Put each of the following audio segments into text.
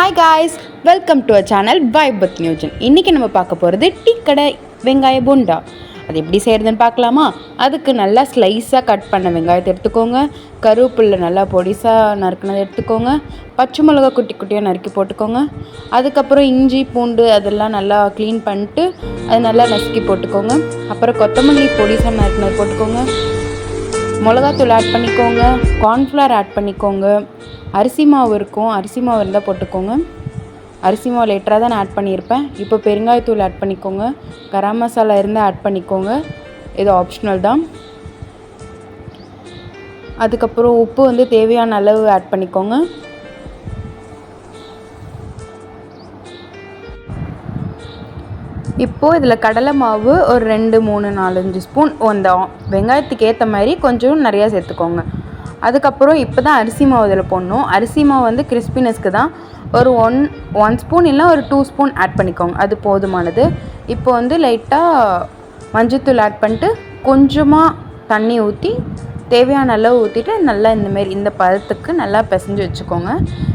Hi guys, welcome to a channel vibe with Newgen. இன்றைக்கி நம்ம பார்க்க போகிறது டீ கடை வெங்காய போண்டா. அது எப்படி செய்கிறதுன்னு பார்க்கலாமா? அதுக்கு நல்லா ஸ்லைஸாக கட் பண்ண வெங்காயத்தை எடுத்துக்கோங்க. கருவேப்பிலை நல்லா பொடிசாக நறுக்கினதை எடுத்துக்கோங்க. பச்சை மிளகா குட்டி குட்டியாக நறுக்கி போட்டுக்கோங்க. அதுக்கப்புறம் இஞ்சி பூண்டு அதெல்லாம் நல்லா க்ளீன் பண்ணிட்டு அது நல்லா நசுக்கி போட்டுக்கோங்க. அப்புறம் கொத்தமல்லி பொடிசாக நறுக்கினது போட்டுக்கோங்க. மிளகாத்தூள் ஆட் பண்ணிக்கோங்க. கார்ன்ஃப்ளவர் ஆட் பண்ணிக்கோங்க. அரிசி மாவு இருக்கும், அரிசி மாவு இருந்தால் போட்டுக்கோங்க. அரிசி மாவு லேட்டராக தான் நான் ஆட் பண்ணியிருப்பேன். இப்போ பெருங்காயத்தூள் ஆட் பண்ணிக்கோங்க. கரம் மசாலா இருந்தால் ஆட் பண்ணிக்கோங்க, இது ஆப்ஷனல் தான். அதுக்கப்புறம் உப்பு வந்து தேவையான அளவு ஆட் பண்ணிக்கோங்க. இப்போது இதில் கடலை மாவு ஒரு 2, 3, 4, 5 ஸ்பூன் அந்த வெங்காயத்துக்கு ஏற்ற மாதிரி கொஞ்சம் நிறையா சேர்த்துக்கோங்க. அதுக்கப்புறம் இப்போ தான் அரிசி மாவு இதில் போடணும். அரிசி மாவு வந்து கிறிஸ்பினஸ்க்கு தான் ஒரு ஒன் ஸ்பூன் இல்லை ஒரு 2 ஸ்பூன் ஆட் பண்ணிக்கோங்க, அது போதுமானது. இப்போ வந்து லைட்டாக மஞ்சத்தூள் ஆட் பண்ணிட்டு கொஞ்சமாக தண்ணி ஊற்றி தேவையான அளவு ஊற்றிட்டு நல்லா இந்தமாரி இந்த பதத்துக்கு நல்லா பிசைஞ்சு வச்சுக்கோங்க.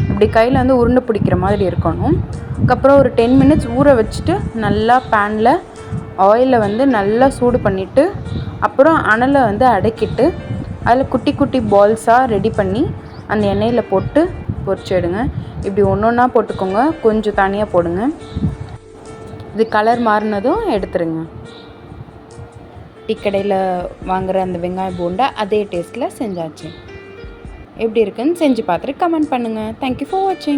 இப்படி கையில் வந்து உருண்டை பிடிக்கிற மாதிரி இருக்கணும். அதுக்கப்புறம் ஒரு 10 மினிட்ஸ் ஊற வச்சுட்டு நல்லா பேனில் ஆயிலை வந்து நல்லா சூடு பண்ணிவிட்டு அப்புறம் அனலை வந்து அடக்கிட்டு அதில் குட்டி குட்டி பால்ஸாக ரெடி பண்ணி அந்த எண்ணெயில் போட்டு பொரிச்சு எடுங்க. இப்படி ஒன்று ஒன்றா போட்டுக்கோங்க, கொஞ்சம் தனியாக போடுங்க. இது கலர் மாறினதும் எடுத்துருங்க. டீ கடையில் வாங்குகிற அந்த வெங்காய போண்டா அதே டேஸ்ட்டில் செஞ்சாச்சு. எப்படி இருக்குன்னு செஞ்சு பார்த்துட்டு கமெண்ட் பண்ணுங்கள். தேங்க்யூ ஃபார் வாட்சிங்.